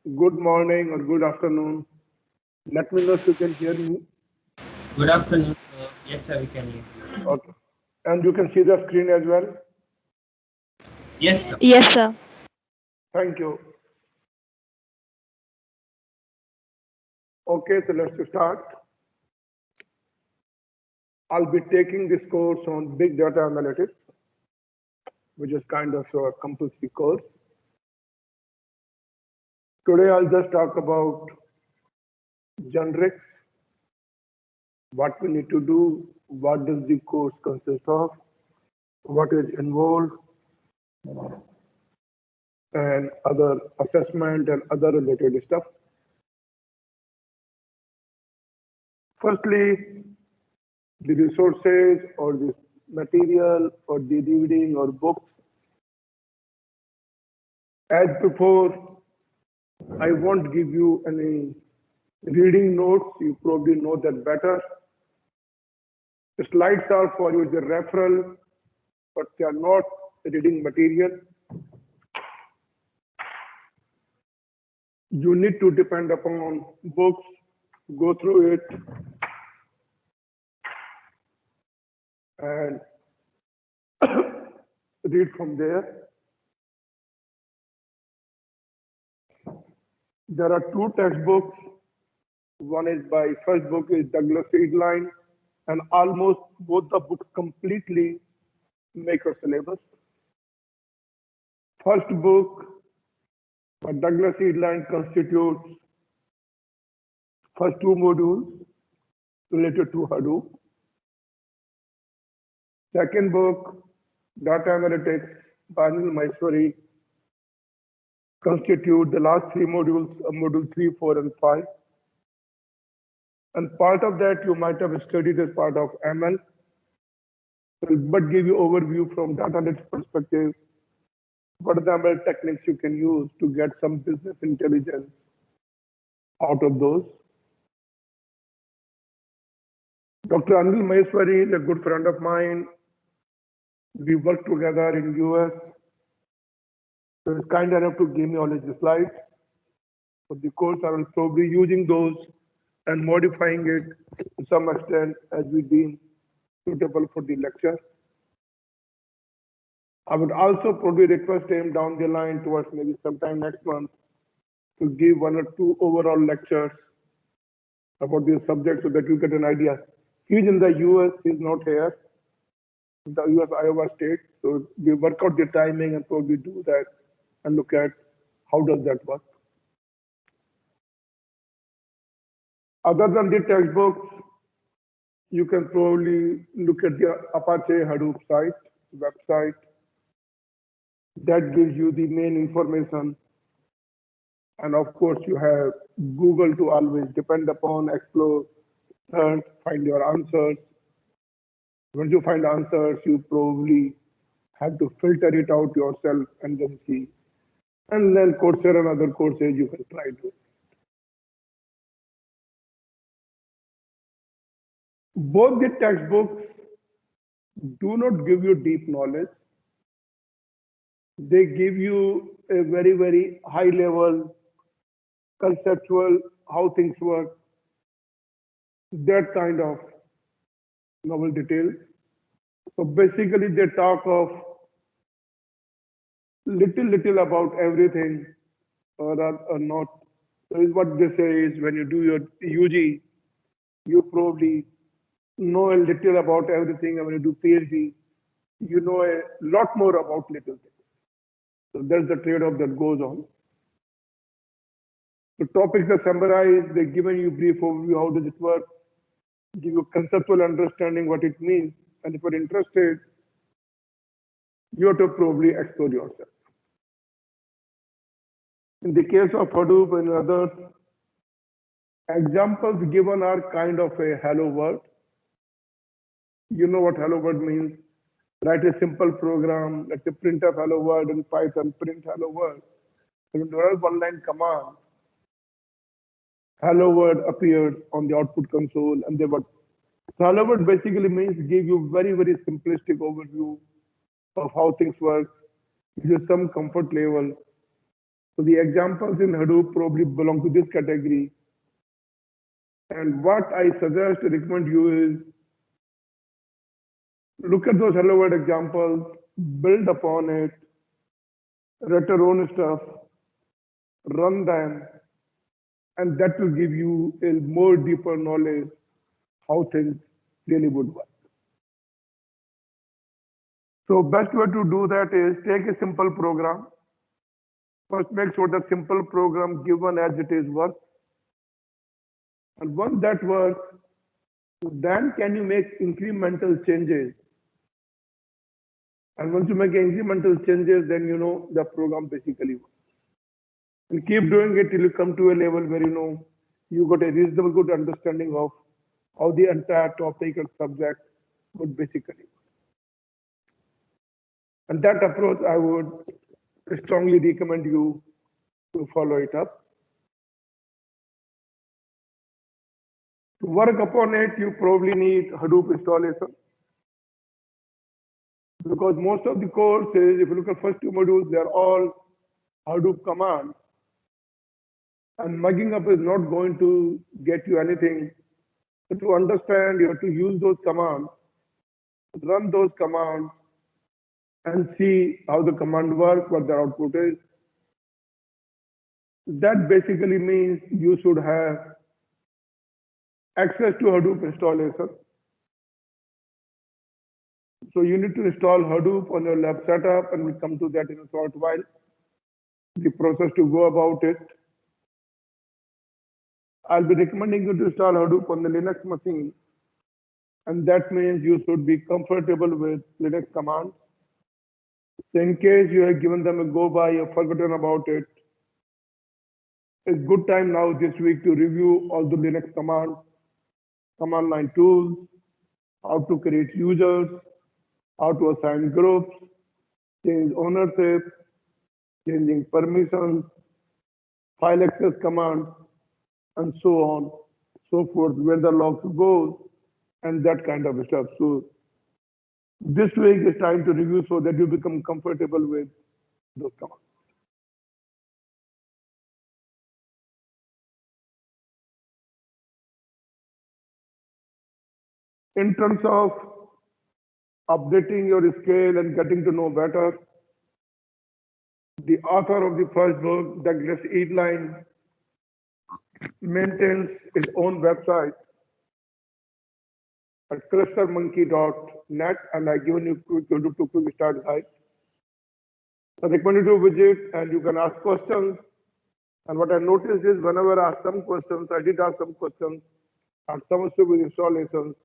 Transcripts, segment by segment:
Good morning or good afternoon. Let me know if you can hear me. Good afternoon, sir. Yes, sir, we can hear you. Okay. And you can see the screen as well. Yes, sir. Yes, sir. Thank you. Okay, so let's start. I'll be taking this course on big data analytics, which is kind of a compulsory course. Today, I'll just talk about generics, what we need to do, what does the course consist of, what is involved, and other assessment and other related stuff. Firstly, the resources or the material or the reading or books. As before, I won't give you any reading notes. You probably know that better. The slides are for you the referral, but they are not reading material. You need to depend upon books, go through it, and read from there. There are two textbooks. One is by first book is Douglas Eadline, and almost both the books completely make a syllabus. First book by Douglas Eadline constitutes first two modules related to Hadoop. Second book, Data Analytics by Anil Maheshwari, constitute the last three modules, module 3, 4, and 5. And part of that you might have studied as part of ML, but give you overview from data analytics perspective, what are the ML techniques you can use to get some business intelligence out of those. Dr. Anil Maheshwari is a good friend of mine. We worked together in US. So he's kind enough to give me all his slides. For the course, I will probably using those and modifying it to some extent as we deem suitable for the lecture. I would also probably request him down the line towards maybe sometime next month to give one or two overall lectures about this subject so that you get an idea. He's in the US, he's not here, the US Iowa State. So we work out the timing and probably do that and look at how does that work. Other than the textbooks, you can probably look at the Apache Hadoop website. That gives you the main information. And of course, you have Google to always depend upon, explore, search, find your answers. Once you find answers, you probably have to filter it out yourself and then see. And then Coursera and other courses you can try to. Both the textbooks do not give you deep knowledge. They give you a very, very high level, conceptual, how things work, that kind of novel details. So basically they talk of little about everything or not. So is what they say is when you do your UG, you probably know a little about everything, and when you do PhD, you know a lot more about little things. So that's the trade-off that goes on. The topics are summarized, they're given you brief overview, how does it work, give you conceptual understanding what it means, and if you're interested, you have to probably explore yourself. In the case of Hadoop and others, examples given are kind of a hello world. You know what hello world means. Write a simple program, let's say print of hello world in Python, print hello world. When you run one line command, hello world appears on the output console, and they were. So hello world basically means give you very, very simplistic overview of how things work, give you some comfort level. So the examples in Hadoop probably belong to this category. And what I suggest, recommend you is look at those hello world examples, build upon it, write your own stuff, run them, and that will give you a more deeper knowledge how things really would work. So best way to do that is take a simple program. First, make sure that simple program given as it is works. And once that works, then can you make incremental changes? And once you make incremental changes, then you know the program basically works. And keep doing it till you come to a level where you know you got a reasonable good understanding of how the entire topic and subject would basically work. And that approach I would strongly recommend you to follow it up. To work upon it, you probably need Hadoop installation. Because most of the courses, if you look at first two modules, they're all Hadoop commands. And mugging up is not going to get you anything. But to understand, you have to use those commands, run those commands, and see how the command works, what the output is. That basically means you should have access to Hadoop installation. So you need to install Hadoop on your lab setup, and we'll come to that in a short while. The process to go about it. I'll be recommending you to install Hadoop on the Linux machine, and that means you should be comfortable with Linux commands. So in case you have given them a go by or forgotten about it, it's good time now this week to review all the Linux commands, command line tools, how to create users, how to assign groups, change ownership, changing permissions, file access commands, and so on, so forth, where the logs go, and that kind of stuff. So this week is time to review so that you become comfortable with those commands. In terms of updating your skill and getting to know better, the author of the first book, Douglas Edeline, maintains his own website at clustermonkey.net, and I've given you YouTube to quick start guide. I recommend you to visit, and you can ask questions. And what I noticed is whenever I ask some questions, I did ask some questions, and some issue with installations,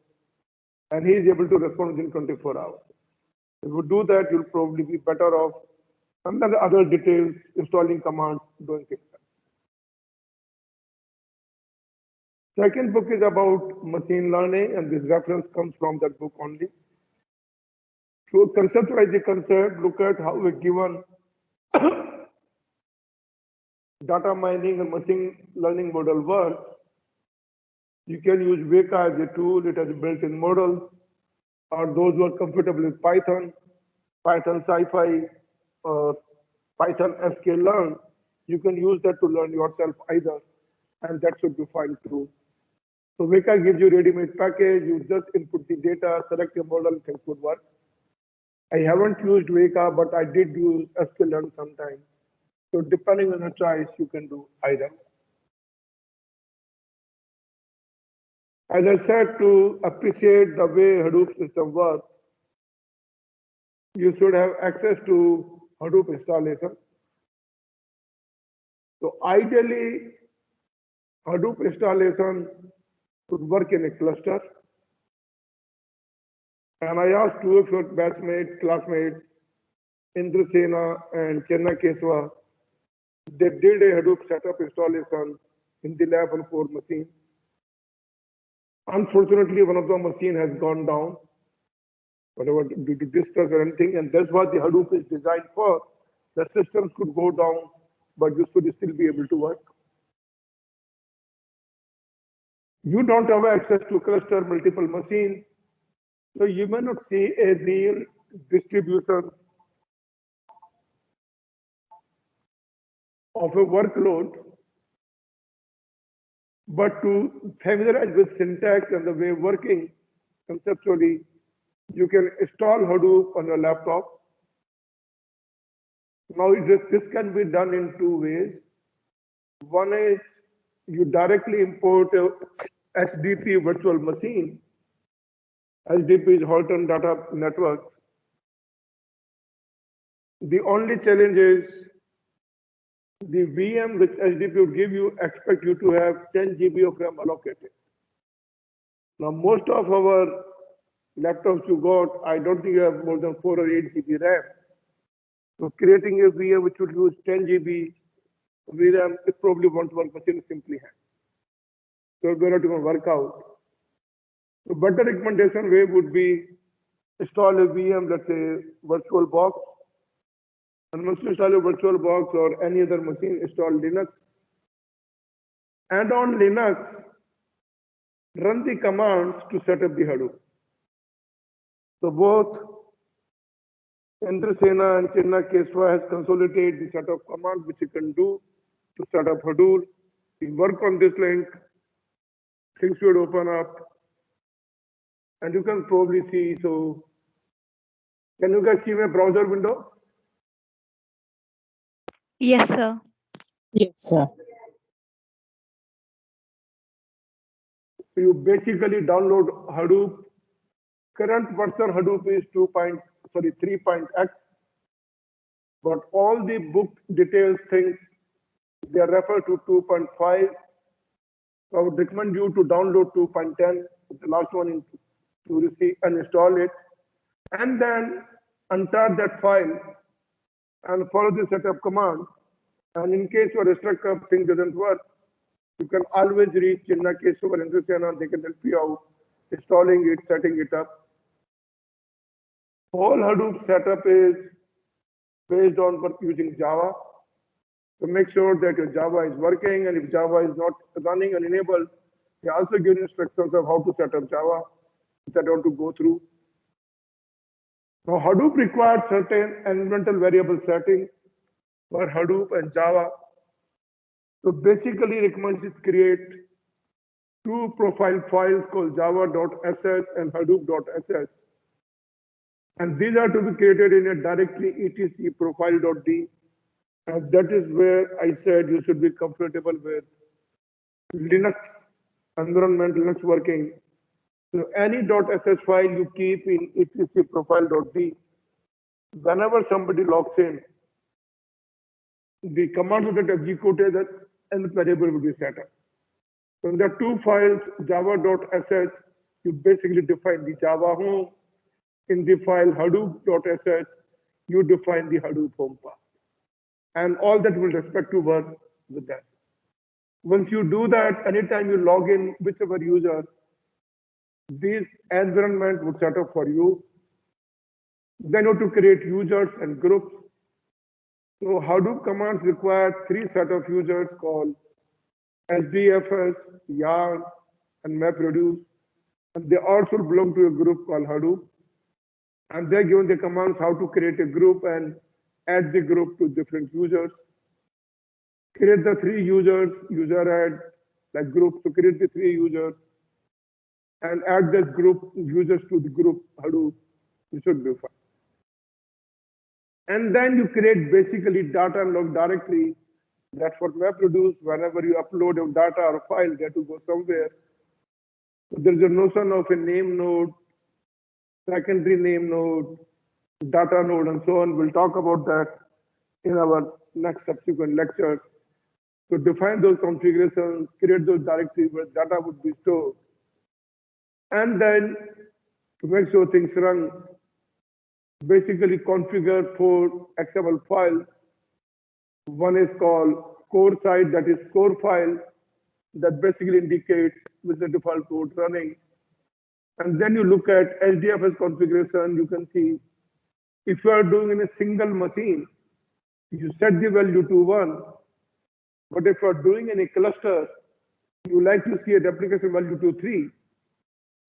and he is able to respond within 24 hours. If you do that, you'll probably be better off. And then the other details, installing commands, doing things. Second book is about machine learning, and this reference comes from that book only. To conceptualize the concept, look at how a given data mining and machine learning model works. You can use Weka as a tool. It has built-in models. Or those who are comfortable with Python, Python SciPy, or Python sklearn, you can use that to learn yourself either, and that should be fine too. So Weka gives you ready-made package. You just input the data, select your model, things would work. I haven't used Weka, but I did use sklearn sometime. So depending on your choice, you can do either. As I said, to appreciate the way Hadoop system works, you should have access to Hadoop installation. So ideally, Hadoop installation should work in a cluster. And I asked two of your batchmates, classmates, Indra Sena and Chenna Keswa, they did a Hadoop setup installation in the lab on 4 machine. Unfortunately, one of the machine has gone down, whatever due to distress or anything, and that's what the Hadoop is designed for. The systems could go down, but you should still be able to work. You don't have access to cluster multiple machines, so you may not see a real distribution of a workload, but to familiarize with syntax and the way working conceptually, you can install Hadoop on your laptop. Now, this can be done in two ways. One is you directly import a HDP virtual machine. HDP is Halton Data Network. The only challenge is the VM which HDP would give you expect you to have 10 GB of RAM allocated. Now, most of our laptops you got, I don't think you have more than 4 or 8 GB RAM. So creating a VM which would use 10 GB VRAM, it probably won't work, machine simply has. So it may not even work out. So better recommendation way would be install a VM, let's say virtual box. And once you install a virtual box or any other machine, install Linux. And on Linux, run the commands to set up the Hadoop. So both Indrasena and Chinna Keswa has consolidated the set of commands which you can do to set up Hadoop. You work on this link, things should open up, and you can probably see. So, can you guys see my browser window? Yes, sir. Yes, sir. You basically download Hadoop. Current version Hadoop is 3.x, but all the book details things they refer to 2.5. So I would recommend you to download 2.10, the last one to receive and install it, and then untar that file and follow the setup command. And in case your structured thing doesn't work, you can always reach Chinna Keshav or Indrasena. They can help you out installing it, setting it up. Whole Hadoop setup is based on work using Java. So make sure that your Java is working, and if Java is not running and enabled, they also give instructions of how to set up Java, which I don't want to go through. Now Hadoop requires certain environmental variable settings for Hadoop and Java. So basically recommends you create two profile files called java.sh and hadoop.sh. And these are to be created in a directly etc profile.d. And that is where I said you should be comfortable with Linux environment, Linux working. So any .sh file you keep in etc profile.d, whenever somebody logs in, the command will get executed and the variable will be set up. So in the two files, java.sh, you basically define the Java home. In the file hadoop.sh, you define the Hadoop home path. And all that will respect to work with that. Once you do that, anytime you log in, whichever user, this environment would set up for you. Then you have to create users and groups. So Hadoop commands require three set of users called SDFS, yarn, and MapReduce. And they also belong to a group called Hadoop. And they're given the commands how to create a group and add the group to different users. Create the three users, user add, like group. So create the three users and add the group users to the group Hadoop. It should be fine. And then you create basically data and log directory. That's what MapReduce. Whenever you upload a data or a file, they have to go somewhere. So there's a notion of a name node, secondary name node, data node, and so on. We'll talk about that in our next subsequent lectures. So define those configurations, create those directories where data would be stored. And then to make sure things run, basically configure 4 XML files. One is called core site, that is core file, that basically indicates with the default code running. And then you look at SDFS configuration, you can see if you are doing in a single machine, you set the value to 1. But if you are doing in a cluster, you like to see a replication value to 3.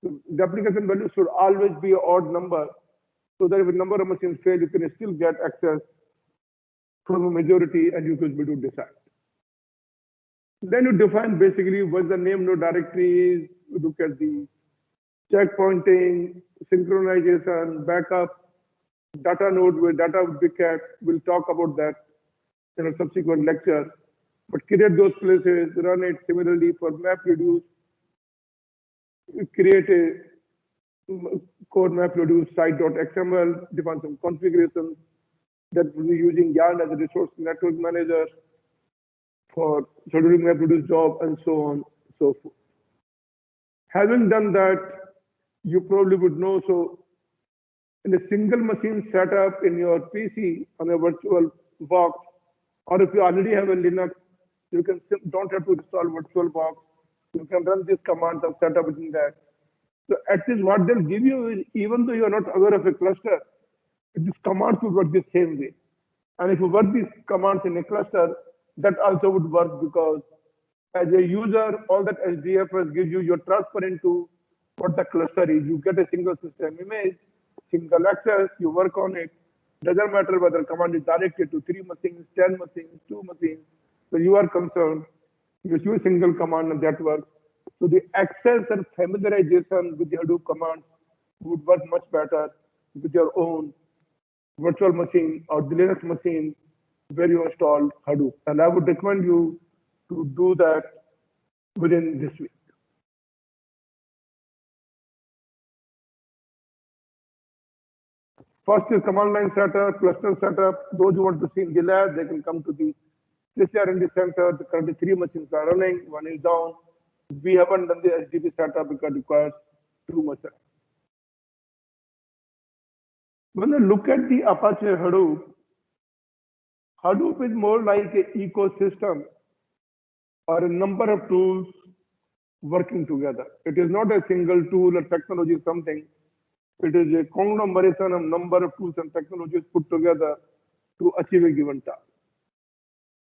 So the application value should always be an odd number, so that if a number of machines fail, you can still get access from a majority and you could be to decide. Then you define basically what the name node directory is, you look at the checkpointing, synchronization, backup, data node where data would be kept. We'll talk about that in a subsequent lecture. But create those places, run it similarly for MapReduce. Create a code MapReduce site.xml, define some configurations that will be using Yarn as a resource network manager for scheduling MapReduce job and so on, so forth. Having done that, you probably would know, so in a single machine setup in your PC on a virtual box, or if you already have a Linux, you don't have to install VirtualBox. You can run these commands and set up within that. So at least what they'll give you is, even though you're not aware of a cluster, these commands will work the same way. And if you work these commands in a cluster, that also would work because as a user, all that SDFS gives you, you're transparent to what the cluster is. You get a single system image, single access, you work on it. Doesn't matter whether command is directed to 3 machines, 10 machines, 2 machines. So you are concerned, you use single command and that works. So the access and familiarization with the Hadoop command would work much better with your own virtual machine or the Linux machine where you install Hadoop. And I would recommend you to do that within this week. First is command line setup, cluster setup. Those who want to see in the lab, they can come to the CCR&D center. Currently 3 machines are running, 1 is down. We haven't done the HDB setup because it requires too much time. When you look at the Apache Hadoop, Hadoop is more like an ecosystem or a number of tools working together. It is not a single tool or technology something. It is a conglomeration of number of tools and technologies put together to achieve a given task.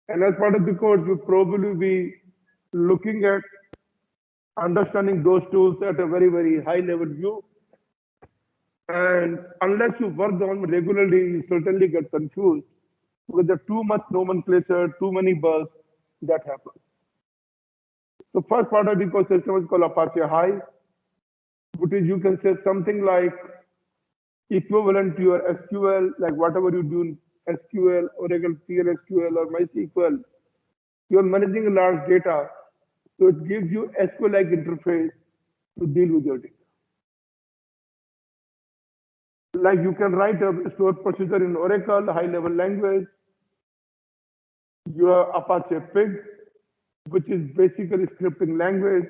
And as part of the course, we'll probably be looking at understanding those tools at a very, very high level view. And unless you work on them regularly, you certainly get confused with the too much nomenclature, too many buzz that happens. The first part of the ecosystem is called Apache Hive, which is, you can say something like equivalent to your SQL, like whatever you do in SQL, Oracle PLSQL or MySQL, you're managing a large data, so it gives you SQL-like interface to deal with your data. Like you can write a stored procedure in Oracle, high-level language, your Apache Pig, which is basically scripting language.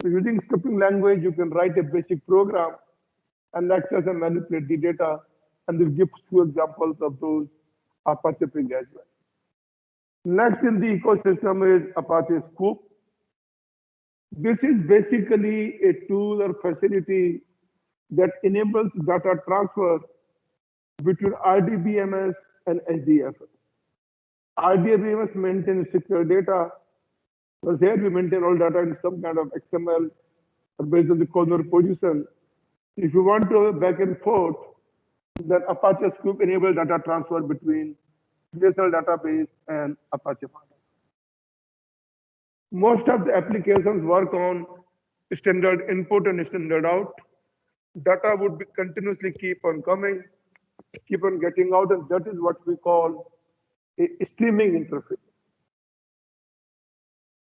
So using scripting language, you can write a basic program and access and manipulate the data. And this gives 2 examples of those Apache Pig as well. Next in the ecosystem is Apache Scoop. This is basically a tool or facility that enables data transfer between RDBMS and SDFS. RDBMS maintains secure data, but here we maintain all data in some kind of XML or based on the corner position. If you want to back and forth, then Apache Scoop enables data transfer between relational database and Apache model. Most of the applications work on standard input and standard out. Data would be continuously keep on coming, keep on getting out, and that is what we call a streaming interface.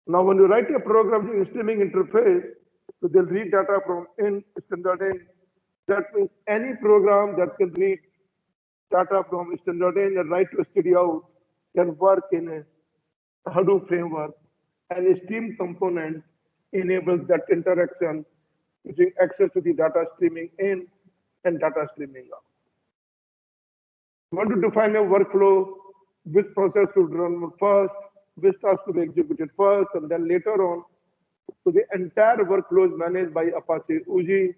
Now, when you write a program using streaming interface, so they'll read data from in, standard in. That means any program that can read data from standard in and write to std out can work in a Hadoop framework, and a stream component enables that interaction using access to the data streaming in and data streaming out. We want to define a workflow, which process should run first, which task to be executed first, and then later on. So the entire workflow is managed by Apache UG.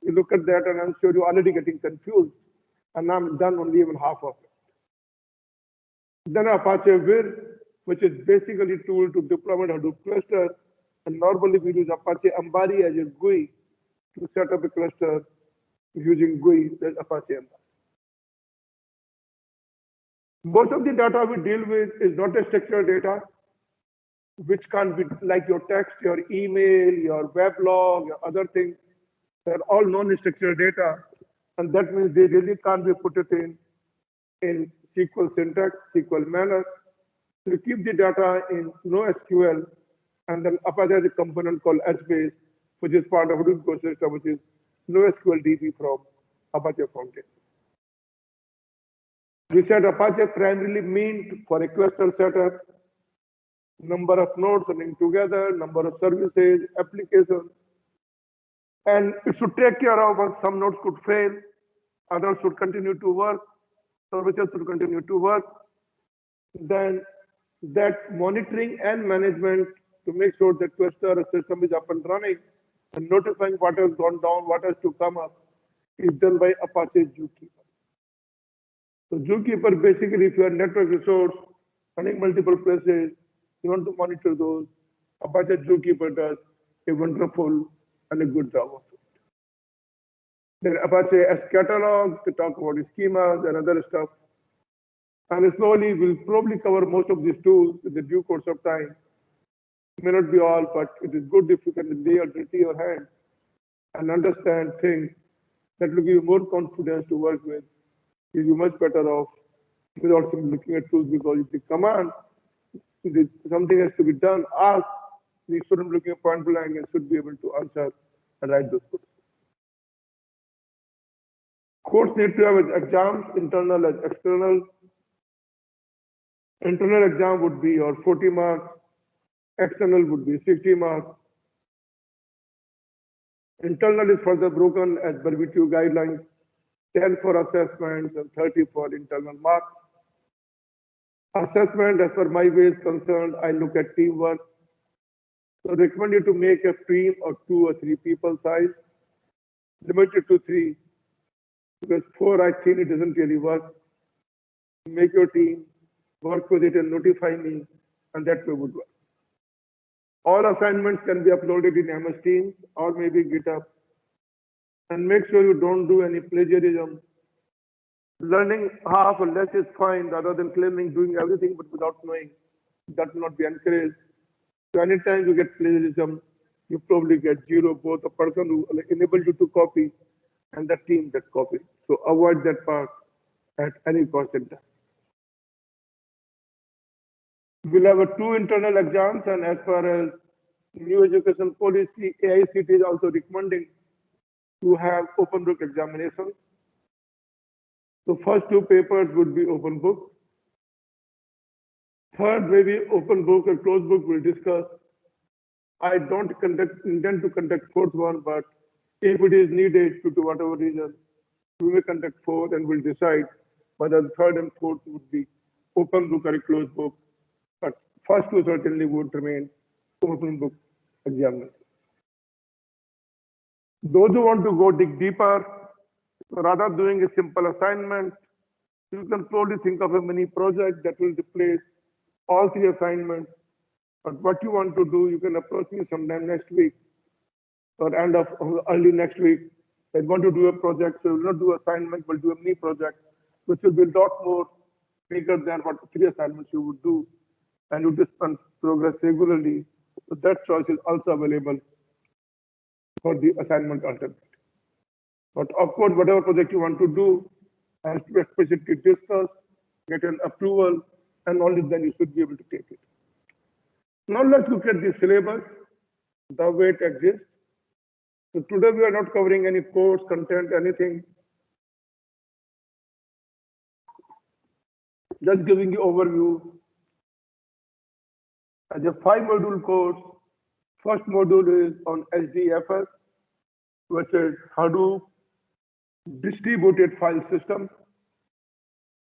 You look at that, and I'm sure you're already getting confused, and I'm done only even half of it. Then Apache Vir, which is basically a tool to deploy a Hadoop cluster, and normally we use Apache Ambari as a GUI to set up a cluster using GUI, that's Apache Ambari. Most of the data we deal with is not a structured data, which can be like your text, your email, your weblog, your other things. They're all non-structured data, and that means they really can't be put it in SQL syntax, SQL manner. So we keep the data in NoSQL, and then Apache has a component called HBase, which is part of Hadoop ecosystem, which is NoSQL DB from Apache Fountain. We said Apache primarily meant for a cluster setup, number of nodes running together, number of services, applications, and it should take care of when some nodes could fail, others should continue to work, services should continue to work. Then that monitoring and management to make sure the cluster system is up and running and notifying what has gone down, what has to come up, is done by Apache Zookeeper. So Zookeeper, basically, if you have network resource running multiple places, you want to monitor those, Apache Zookeeper does a wonderful and a good job of it. Then Apache S catalog to talk about schemas and other stuff. And slowly we'll probably cover most of these tools in the due course of time. It may not be all, but it is good if you can lay your hand and understand things that will give you more confidence to work with. Give you much better off without looking at tools, because if the command, if something has to be done, ask the student looking at point blank and should be able to answer and write those codes. Course need to have exams, internal as external. Internal exam would be your 40 marks, external would be 60 marks. Internal is further broken as per VTU guidelines, 10 for assessments and 30 for internal marks. Assessment, as per my way is concerned, I look at teamwork. So I recommend you to make a team of 2 or 3 people size, limited to 3, because 4, I think it doesn't really work. Make your team, work with it and notify me, and that way would work. All assignments can be uploaded in MS Teams or maybe GitHub. And make sure you don't do any plagiarism. Learning half or less is fine, rather than claiming doing everything but without knowing. That will not be encouraged. So anytime you get plagiarism, you probably get 0, both the person who enabled you to copy and the team that copied. So avoid that part at any cost in time. We'll have 2 internal exams, and as far as new education policy, AICT is also recommending to have open book examinations. So first 2 papers would be open book. Third, maybe open book or closed book we'll discuss. I don't intend to conduct 4th one, but if it is needed due to whatever reason, we may conduct 4th and we'll decide whether the 3rd and 4th would be open book or a closed book. But first 2 certainly would remain open book examination. Those who want to go dig deeper, rather than doing a simple assignment, you can probably think of a mini project that will replace all 3 assignments. But what you want to do, you can approach me sometime next week or end of early next week. I want to do a project, so we'll not do assignment, we'll do a mini project, which will be a lot more bigger than what 3 assignments you would do. And you dispense progress regularly. So that choice is also available for the assignment alternative. But of course, whatever project you want to do has to be explicitly discussed, get an approval, and only then you should be able to take it. Now let's look at the syllabus, the way it exists. So today we are not covering any course, content, anything. Just giving you overview. As a 5-module course, first module is on HDFS, which is Hadoop Distributed File System.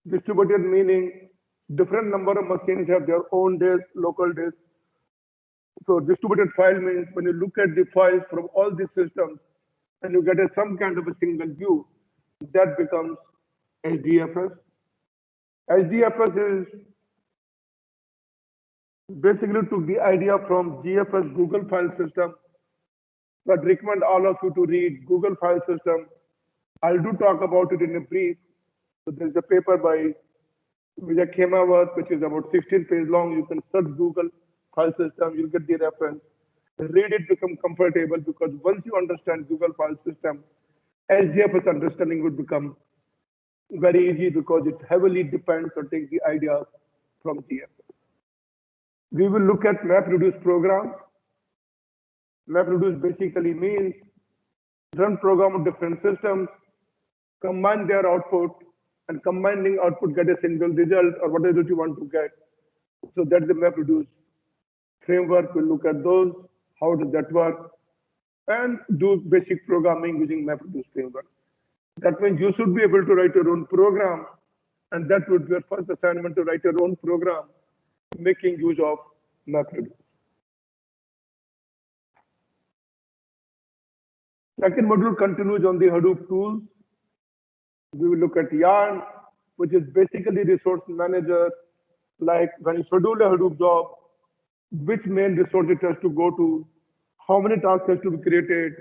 Distributed meaning different number of machines have their own disk, local disk. So distributed file means when you look at the files from all these systems and you get some kind of a single view, that becomes HDFS. HDFS is basically took the idea from GFS, Google File System, but recommend all of you to read Google File System. I'll do talk about it in a brief. So there's a paper by which I came up with, which is about 16 pages long. You can search Google file system, you'll get the reference. Read it, become comfortable, because once you understand Google file system, SGFS understanding would become very easy because it heavily depends or takes the ideas from GFS. We will look at MapReduce program. MapReduce basically means run program on different systems, combine their output, and combining output get a single result or whatever you want to get. So that's the MapReduce framework. We'll look at those, how does that work, and do basic programming using MapReduce framework. That means you should be able to write your own program, and that would be your first assignment, to write your own program, making use of MapReduce. Second module continues on the Hadoop tools. We will look at Yarn, which is basically resource manager. Like when you schedule a Hadoop job, which main resource it has to go to, how many tasks has to be created,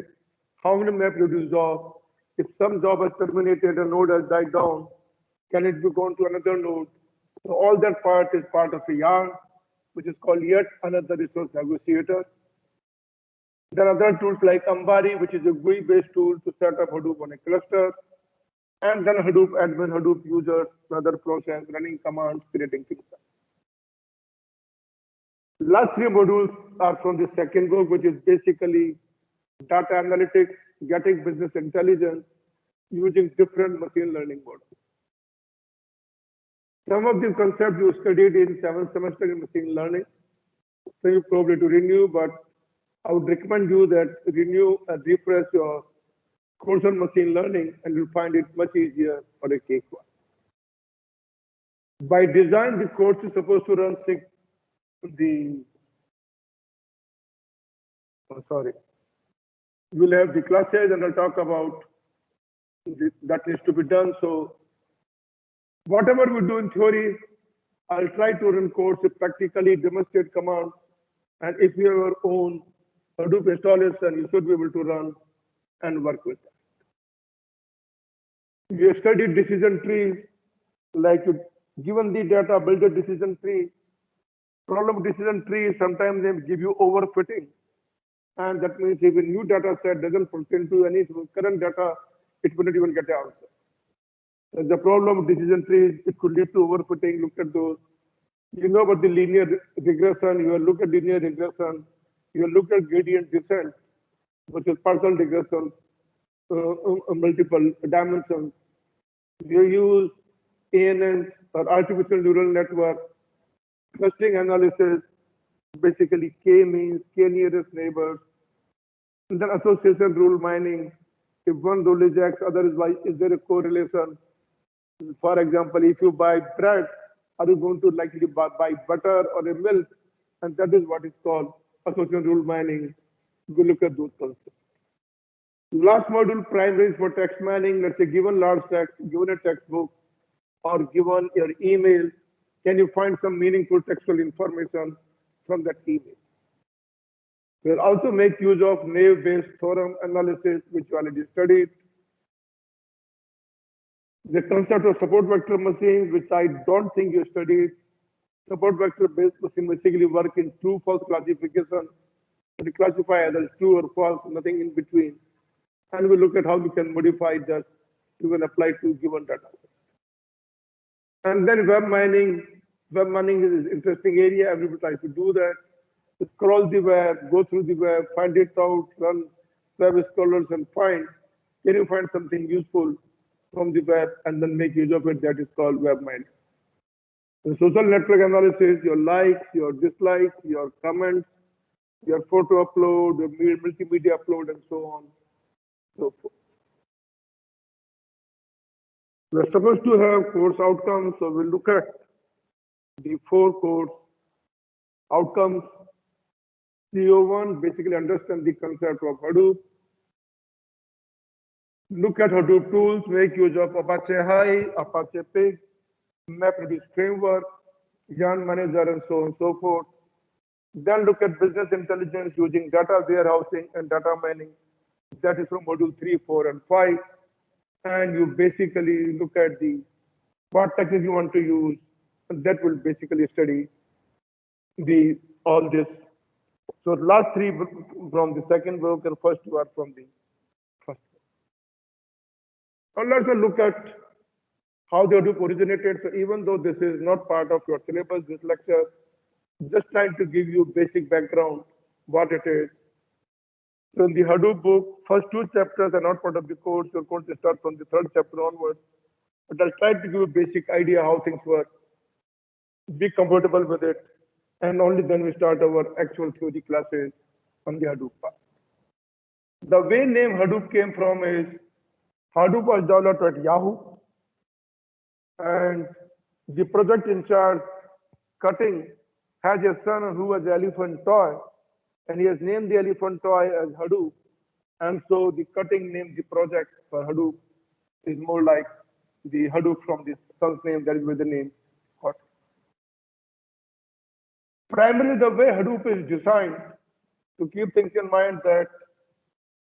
how many MapReduce jobs. If some job has terminated, a node has died down, can it be gone to another node? So all that part is part of a Yarn, which is called yet another resource negotiator. There are other tools like Ambari, which is a GUI-based tool to set up Hadoop on a cluster, and then Hadoop admin, Hadoop users, other process, running commands, creating things. Last three modules are from the second book, which is basically data analytics, getting business intelligence using different machine learning models. Some of the concepts you studied in 7th semester in machine learning, so you probably to renew, but I would recommend you that renew and refresh your course on machine learning, and you'll find it much easier for a cakewalk. By design, the course is supposed to run we'll have the classes, and I'll talk about that needs to be done. So whatever we do in theory, I'll try to run course to practically demonstrate commands. And if you have your own Hadoop installation, you should be able to run and work with that. We have studied decision trees, like given the data, build a decision tree. Problem with decision trees, sometimes they give you overfitting. And that means if a new data set doesn't pertain to any current data, it will not even get the answer. The problem with decision trees, it could lead to overfitting. Look at those. You know about the linear regression, you will look at linear regression, you will look at gradient descent, which is partial regression, multiple dimensions. You use ANNs or artificial neural network, clustering analysis, basically K means K nearest neighbors, and then association rule mining. If one rule is X, other is Y, is there a correlation? For example, if you buy bread, are you going to likely buy butter or a milk? And that is what is called association rule mining. We look at those concepts. Last module, primaries for text mining. Let's say given large text, given a textbook, or given your email, can you find some meaningful textual information from that email? We'll also make use of naive-based theorem analysis, which you already studied. The concept of support vector machines, which I don't think you studied. Support vector-based machine basically work in true-false classification. We classify either true or false, nothing in between. And we look at how we can modify that to even apply to given data. And then web mining. Web mining is an interesting area. Everybody tries to do that. Scroll the web, go through the web, find it out, run web scrollers and find. Can you find something useful from the web and then make use of it? That is called web mining. The social network analysis, your likes, your dislikes, your comments, your photo upload, your multimedia upload, and so on. So forth. We're supposed to have course outcomes, so we'll look at the 4 course outcomes. CO1, basically understand the concept of Hadoop. Look at Hadoop tools, make use of Apache High, Apache Pig, MapReduce framework, Yarn manager, and so on and so forth. Then look at business intelligence using data warehousing and data mining. That is from module 3, 4, and 5. And you basically look at the what technique you want to use, and that will basically study all this. So last three from the second book and first two are from the first book. Now let's look at how the Hadoop originated. So even though this is not part of your syllabus, this lecture, just trying to give you basic background, what it is. So in the Hadoop book, first two chapters are not part of the course. Your course will start from the third chapter onwards. But I'll try to give you a basic idea how things work, be comfortable with it, and only then we start our actual theory classes on the Hadoop part. The way name Hadoop came from is Hadoop was developed at Yahoo, and the project in charge, Cutting, has a son who was an elephant toy, and he has named the elephant toy as Hadoop, and so the Cutting named the project for Hadoop is more like the Hadoop from the son's name, that is where the name got. Primarily, the way Hadoop is designed, to keep things in mind that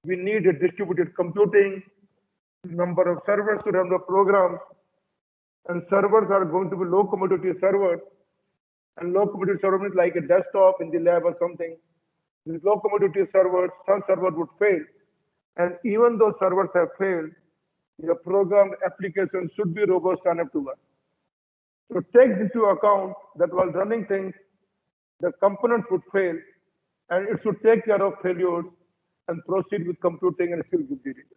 we need a distributed computing, number of servers to run the programs, and servers are going to be low commodity servers, and low commodity server means like a desktop in the lab or something. These low commodity servers, some server would fail, and even though servers have failed, your programmed application should be robust enough to work. So take into account that while running things, the components would fail, and it should take care of failures and proceed with computing and still give the result.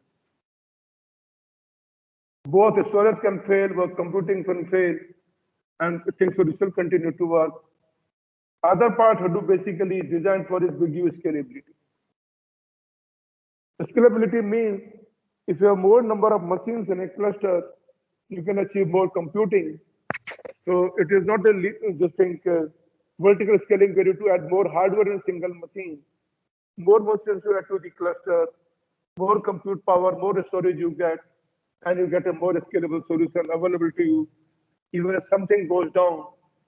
Both storage can fail, both computing can fail, and things will still continue to work. Other part Hadoop basically is designed for is big use scalability. Scalability means if you have more number of machines in a cluster, you can achieve more computing. So it is not a just think vertical scaling where you to add more hardware in a single machine. More machines you add to the cluster, more compute power, more storage you get, and you get a more scalable solution available to you. Even if something goes down,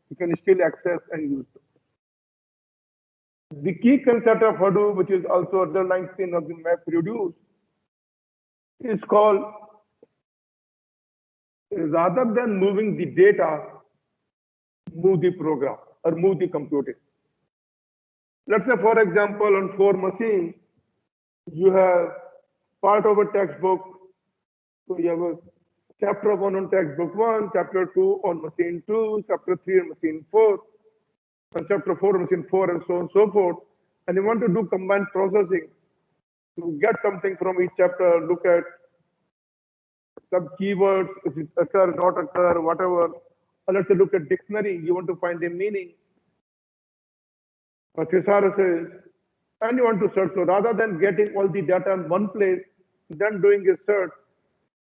you can still access and use it. The key concept of Hadoop, which is also underlying theme of the map produced, is called rather than moving the data, move the program or move the computing. Let's say, for example, on 4 machines, you have part of a textbook. So you have a chapter 1 on textbook 1, chapter 2 on machine 2, chapter 3 on machine 4, and chapter 4 on machine 4, and so on and so forth. And you want to do combined processing to get something from each chapter, look at some keywords, if it occur, not occur, whatever. Or let's say look at dictionary, you want to find a meaning, or thesauruses, and you want to search. So rather than getting all the data in one place, then doing a search,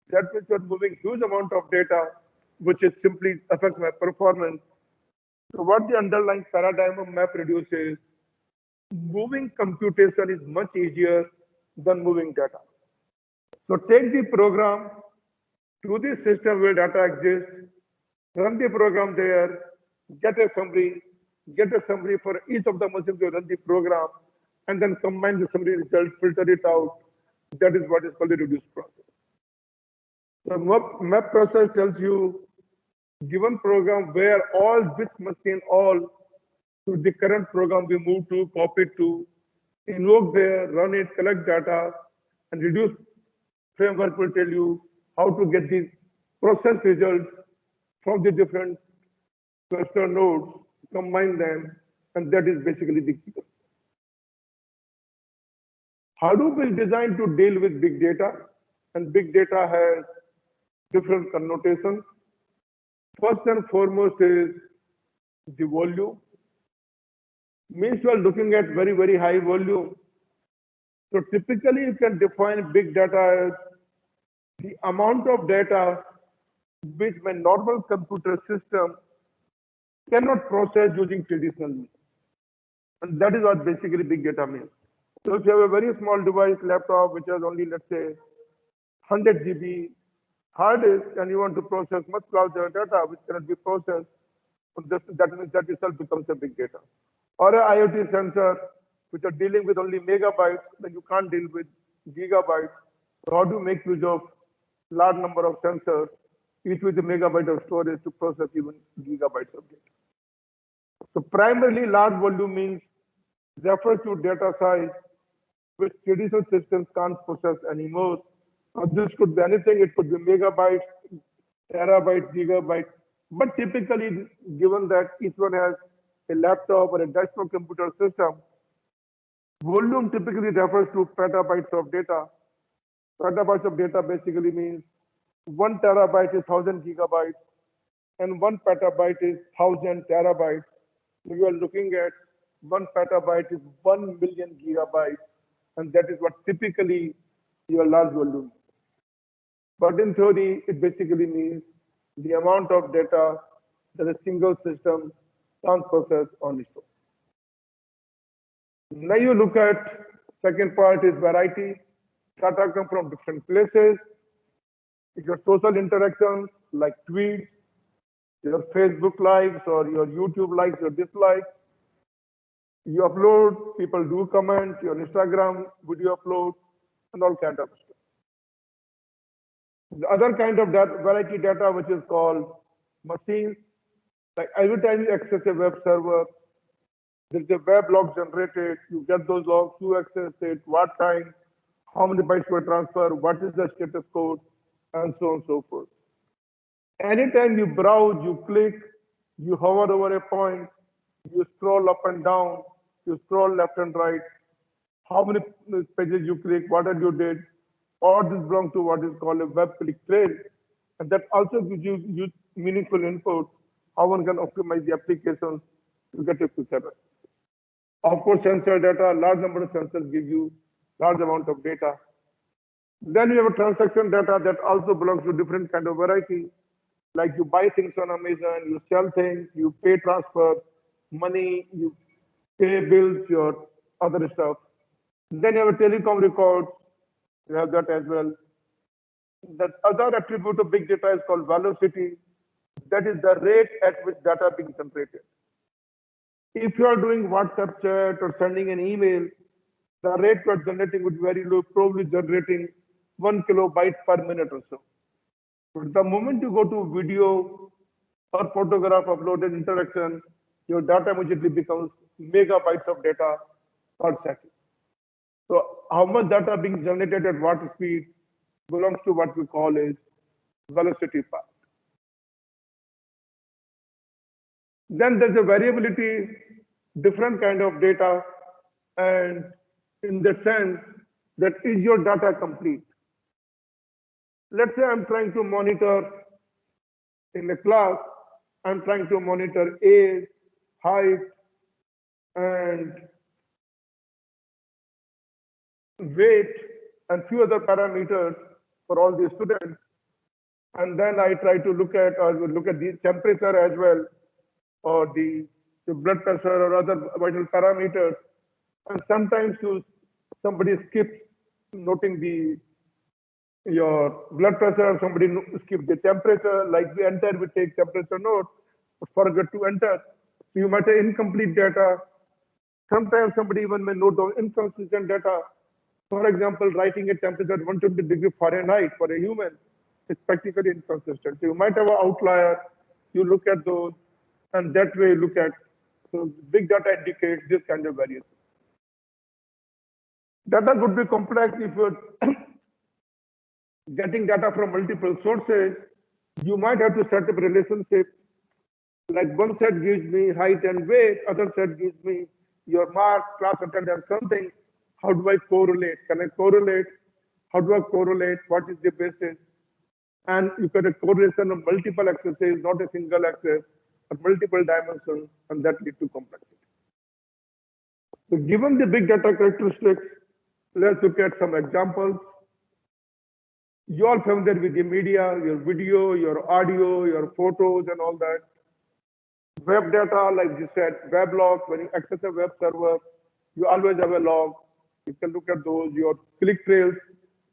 that means you're moving huge amount of data, which is simply affects my performance. So what the underlying paradigm of map reduces, moving computation is much easier than moving data. So take the program to the system where data exists, run the program there, get a summary for each of the machines to run the program, and then combine the summary result, filter it out. That is what is called the reduced process. The map process tells you given program where all which machine all to the current program we move to, copy to, invoke there, run it, collect data, and reduce framework will tell you how to get these process results from the different cluster nodes, combine them, and that is basically the key. Hadoop is designed to deal with big data, and big data has different connotations. First and foremost is the volume. Means you are looking at very, very high volume. So typically you can define big data as the amount of data which my normal computer system cannot process using traditional means. And that is what basically big data means. So if you have a very small device, laptop, which has only, let's say, 100 GB hard disk, and you want to process much larger data which cannot be processed, that means that itself becomes a big data. Or a IoT sensor, which are dealing with only megabytes, then you can't deal with gigabytes. So how do you make use of large number of sensors each with a megabyte of storage to process even gigabytes of data. So primarily large volume means refers to data size which traditional systems can't process anymore. Now this could be anything, it could be megabytes, terabytes, gigabytes, but typically given that each one has a laptop or a desktop computer system, volume typically refers to petabytes of data. Petabytes of data basically means 1 terabyte is 1000 gigabytes and 1 petabyte is 1000 terabytes. So you are looking at 1 petabyte is 1 million gigabytes, and that is what typically your large volume. But in theory, it basically means the amount of data that a single system can process on its own. Now you look at second part is variety. Data come from different places. Your social interactions like tweets, your Facebook likes or your YouTube likes or dislikes. You upload, people do comment, your Instagram video upload, and all kind of stuff. The other kind of variety data, which is called machines, like every time you access a web server, there's a web log generated, you get those logs, who accessed it, what time, how many bytes were transferred, what is the status code, and so on and so forth. Anytime you browse, you click, you hover over a point, you scroll up and down, you scroll left and right, how many pages you click, what you did, all this belongs to what is called a web click trail. And that also gives you meaningful input, how one can optimize the applications to get a quicker result. Of course, sensor data, large number of sensors give you large amount of data. Then you have a transaction data that also belongs to different kind of variety. Like you buy things on Amazon, you sell things, you pay transfer, money, you pay bills, your other stuff. Then you have a telecom records, you have that as well. The other attribute of big data is called velocity. That is the rate at which data is being generated. If you are doing WhatsApp chat or sending an email, the rate you are generating would be very low, probably generating 1 kilobyte per minute or so. But the moment you go to video or photograph uploaded interaction, your data immediately becomes megabytes of data per second. So how much data being generated at what speed belongs to what we call is velocity part. Then there's a variability, different kind of data, and in the sense that is your data complete? Let's say I'm trying to monitor in a class, I'm trying to monitor age, height, and weight, and few other parameters for all the students. And then I try to look at the temperature as well, or the blood pressure or other vital parameters. And sometimes somebody skips noting your blood pressure, somebody skips the temperature, like we enter, we take temperature note, but forget to enter. So you might have incomplete data. Sometimes somebody even may note down inconsistent data. For example, writing a temperature at 120 degrees Fahrenheit for a human is practically inconsistent. So you might have an outlier, you look at those, and that way look at, so big data indicates this kind of variation. Data could be complex if you're getting data from multiple sources. You might have to set up a relationship. Like one set gives me height and weight, other set gives me your mark, class attendance, something. How do I correlate? Can I correlate? How do I correlate? What is the basis? And you get a correlation of multiple accesses, not a single access, but multiple dimensions, and that leads to complexity. So given the big data characteristics, let's look at some examples. You all familiar with the media, your video, your audio, your photos, and all that. Web data, like you said, web logs, when you access a web server, you always have a log. You can look at those, your click trails.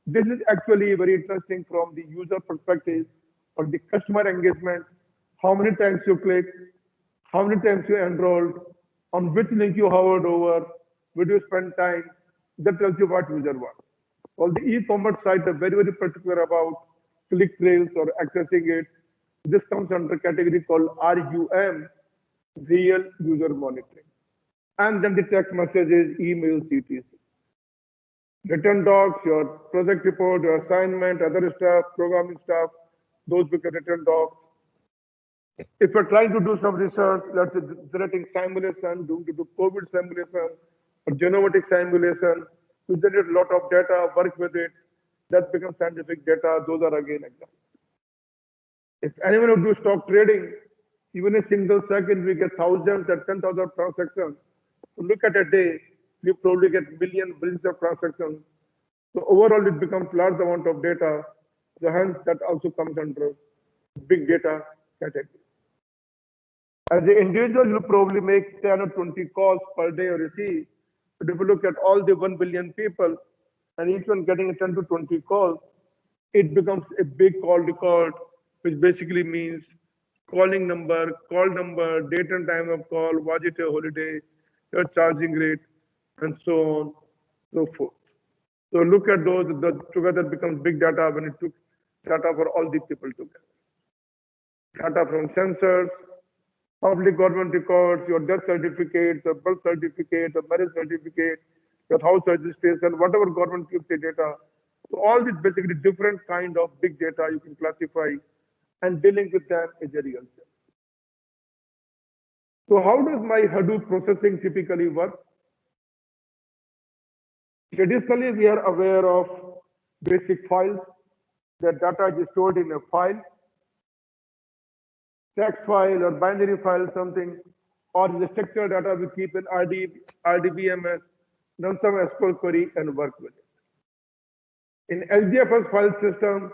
This is actually very interesting from the user perspective or the customer engagement. How many times you click, how many times you enrolled, on which link you hovered over, where do you spend time, that tells you what user wants. All the e-commerce sites are very, very particular about click trails or accessing it, This comes under category called RUM, real user monitoring. And then the text messages, emails, etc. Written docs, your project report, your assignment, other stuff, programming stuff, those become written docs. If you're trying to do some research, let's say generating simulation, doing to do COVID simulation or genomic simulation, you generate a lot of data, work with it, that becomes scientific data, those are again examples. If anyone would do stock trading, even a single second, we get thousands and 10,000 transactions. So look at a day, we probably get millions, billions of transactions. So overall, it becomes large amount of data. So hence, that also comes under big data category. As an individual, you probably make 10 or 20 calls per day or receive. But if you look at all the 1 billion people, and each one getting 10 to 20 calls, it becomes a big call record, which basically means calling number, call number, date and time of call, was it a holiday, your charging rate, and so on, so forth. So look at those, together becomes big data when it took data for all the people together. Data from sensors, public government records, your death certificate, your birth certificate, your marriage certificate, your house registration, whatever government gives the data. So all these basically different kind of big data you can classify, and dealing with them is a real challenge. So how does my Hadoop processing typically work? Traditionally, we are aware of basic files. The data is stored in a file, text file or binary file, something, or the structured data we keep in RDBMS, run some SQL query and work with it. In LGFS file system,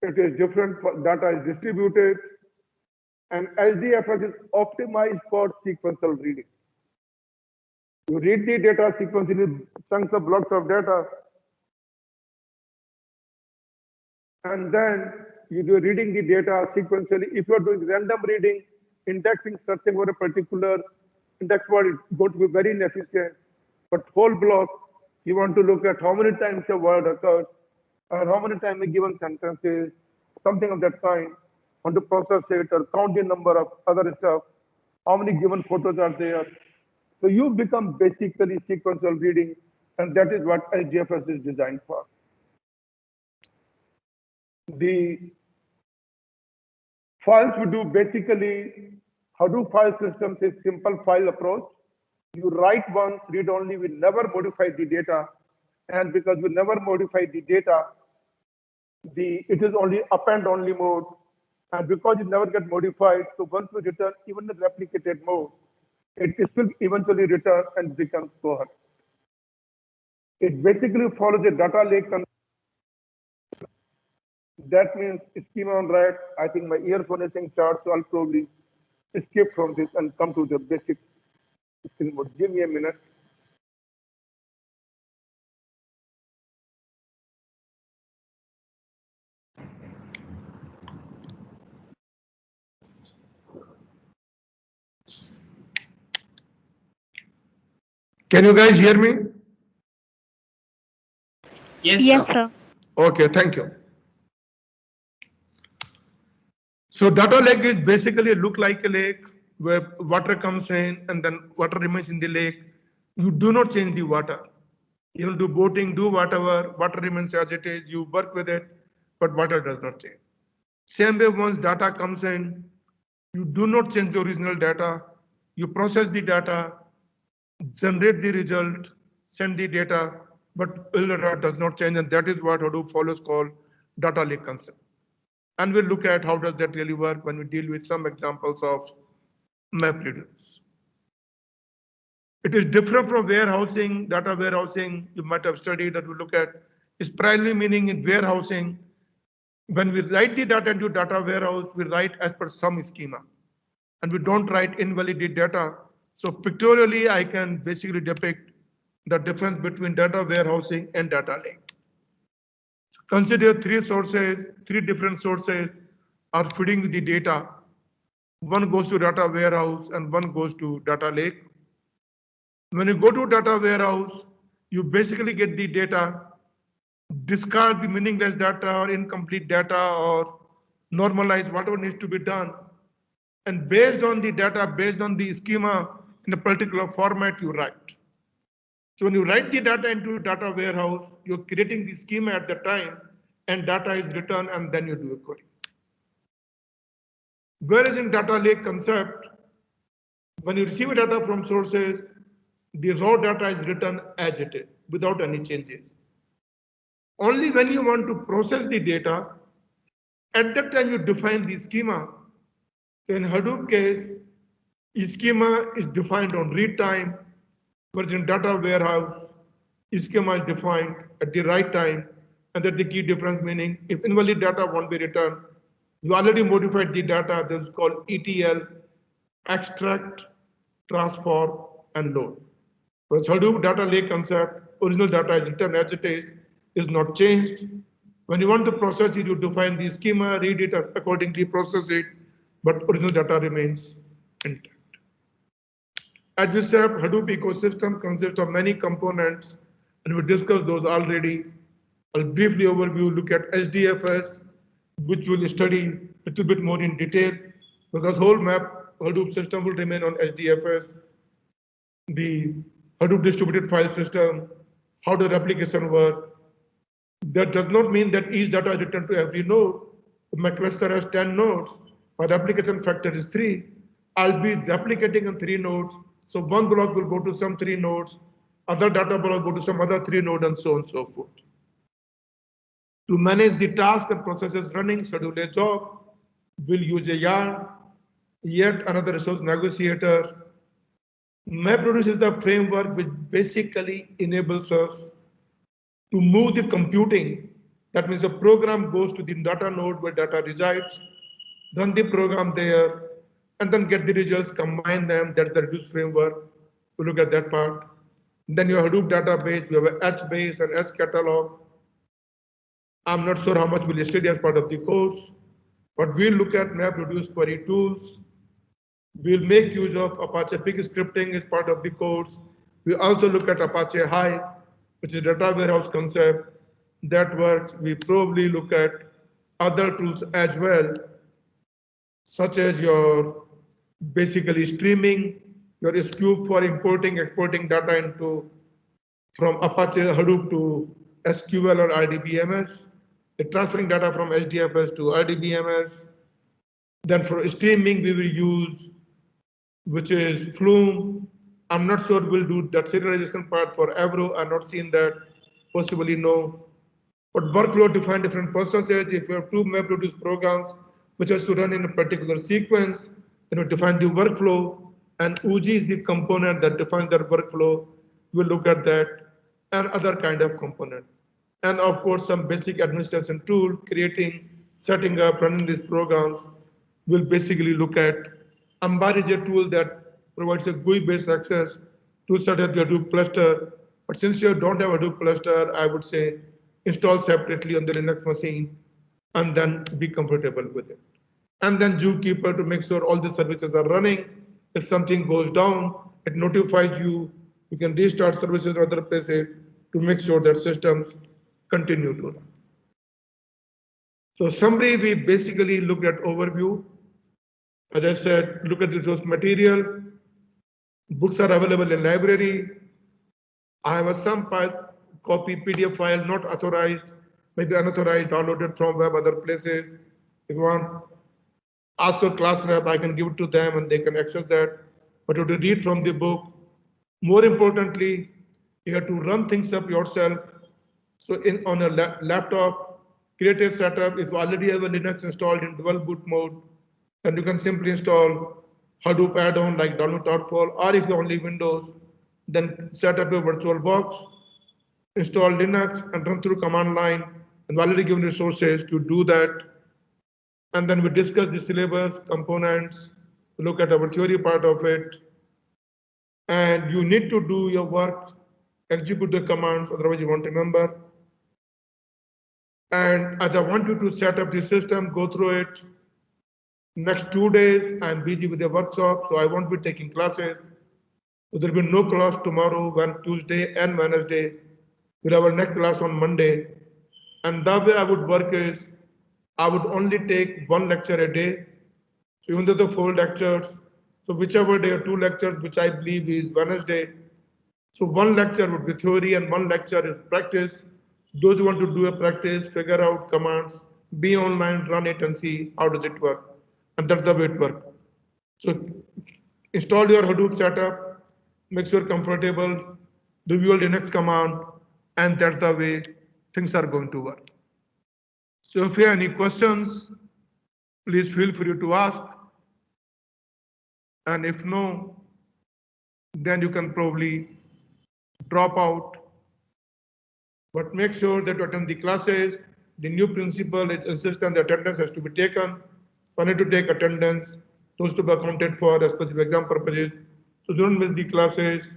it is different, data is distributed, and LGFS is optimized for sequential reading. You read the data sequentially, chunks of blocks of data, and then you do reading the data sequentially. If you are doing random reading, indexing, searching for a particular index word, it's going to be very inefficient. But whole block, you want to look at how many times a word occurs, or how many times a given sentence is, something of that kind. Want to process it or count the number of other stuff, how many given photos are there. So you become basically sequential reading, and that is what LGFS is designed for. The files we do basically, Hadoop file systems is simple file approach. You write once, read only, we never modify the data. And because we never modify the data, it is only append only mode. And because it never gets modified, so once we return even the replicated mode, it will eventually return and becomes coherent. It basically follows a data lake. That means schema on write. I think my earphone is saying chart, so I'll probably skip from this and come to the basic schema mode. Give me a minute. Can you guys hear me? Yes, sir. Okay, thank you. So data lake is basically look like a lake where water comes in and then water remains in the lake. You do not change the water. You will do boating, do whatever, water remains as it is, you work with it, but water does not change. Same way once data comes in, you do not change the original data, you process the data, generate the result, send the data, but data does not change, and that is what Hadoop follows called data lake concept. And we'll look at how does that really work when we deal with some examples of MapReduce. It is different from warehousing, data warehousing. You might have studied that we look at is primarily meaning in warehousing. When we write the data into data warehouse, we write as per some schema, and we don't write invalid data. So pictorially, I can basically depict the difference between data warehousing and data lake. Consider three different sources are feeding the data. One goes to data warehouse and one goes to data lake. When you go to data warehouse, you basically get the data, discard the meaningless data or incomplete data or normalize whatever needs to be done, and based on the data, based on the schema in a particular format, you write. So when you write the data into data warehouse, you're creating the schema at the time, and data is returned, and then you do a query. Whereas in data lake concept, when you receive data from sources, the raw data is written as it is, without any changes. Only when you want to process the data, at that time you define the schema. So in Hadoop case, schema is defined on read time, whereas in data warehouse, schema is defined at the right time, and that's the key difference, meaning if invalid data won't be returned, you already modified the data. This is called ETL, extract, transform, and load. Whereas Hadoop data lake concept, original data is written as it is not changed. When you want to process it, you define the schema, read it accordingly, process it, but original data remains intact. As we said, Hadoop ecosystem consists of many components, and we discussed those already. I'll briefly overview, look at HDFS, which we'll study a little bit more in detail, because whole map Hadoop system will remain on HDFS. The Hadoop distributed file system, how does replication work? That does not mean that each data is returned to every node. If my cluster has 10 nodes, my replication factor is 3. I'll be replicating on 3 nodes. So one block will go to some 3 nodes, other data block go to some other 3 nodes, and so on and so forth. To manage the task and processes running, schedule a job, we'll use a yarn, yet another resource negotiator. MapReduce is the framework which basically enables us to move the computing. That means the program goes to the data node where data resides, run the program there, and then get the results, combine them. That's the reduce framework. To look at that part. Then your Hadoop database, you have a HBase and S catalog. I'm not sure how much we'll study as part of the course, but we'll look at MapReduce query tools. We'll make use of Apache Pig scripting as part of the course. We also look at Apache Hive, which is data warehouse concept. That works. We probably look at other tools as well, such as your basically streaming, your Scoop for importing, exporting data into from Apache Hadoop to SQL or RDBMS, transferring data from HDFS to RDBMS. Then for streaming, we will use, which is Flume. I'm not sure we'll do that serialization part for Avro. I've not seen that, possibly no. But workflow define different processes. If you have 2 MapReduce programs, which has to run in a particular sequence, then we define the workflow, and UG is the component that defines that workflow. We'll look at that, and other kind of component. And of course, some basic administration tool, creating, setting up, running these programs. We'll basically look at Ambari is a tool that provides a GUI-based access to set up your Hadoop cluster. But since you don't have a Hadoop cluster, I would say install separately on the Linux machine and then be comfortable with it. And then Zookeeper to make sure all the services are running. If something goes down, it notifies you. You can restart services in other places to make sure that systems continue to run. So summary, we basically looked at overview. As I said, look at the resource material. Books are available in library. I have a some copy PDF file not authorized, maybe unauthorized, downloaded from web, other places. If you want, ask your class rep, I can give it to them and they can access that. But you have to read from the book. More importantly, you have to run things up yourself. So on a laptop, create a setup. If you already have a Linux installed in dual boot mode, then you can simply install Hadoop add-on like download.fall, or if you only Windows, then set up a virtual box, install Linux, and run through command line, and already given resources to do that. And then we discuss the syllabus, components, look at our theory part of it. And you need to do your work, execute the commands, otherwise you won't remember. And as I want you to set up the system, go through it. Next 2 days, I'm busy with a workshop, so I won't be taking classes. So there will be no class tomorrow, Tuesday and Wednesday. We'll have our next class on Monday. And the way I would work is, I would only take one lecture a day. So even though the 4 lectures, so whichever day or 2 lectures, which I believe is Wednesday, so one lecture would be theory and one lecture is practice. Those who want to do a practice, figure out commands, be online, run it and see how does it work. And that's the way it works. So install your Hadoop setup, make sure comfortable, review Linux command, and that's the way things are going to work. So if you have any questions, please feel free to ask. And if no, then you can probably drop out. But make sure that you attend the classes. The new principle is insistent that attendance has to be taken. For need to take attendance, those to be accounted for as specific exam purposes. So don't miss the classes.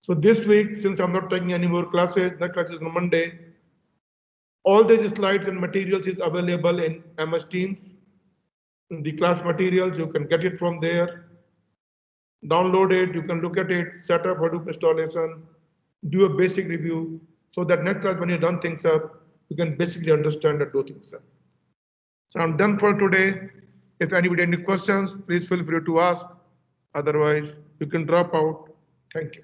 So this week, since I'm not taking any more classes, next class is on Monday. All these slides and materials is available in MS Teams. In the class materials, you can get it from there. Download it, you can look at it, set up Hadoop installation, do a basic review, so that next class when you run things up, you can basically understand and do things up. So I'm done for today. If anybody has any questions, please feel free to ask. Otherwise, you can drop out. Thank you.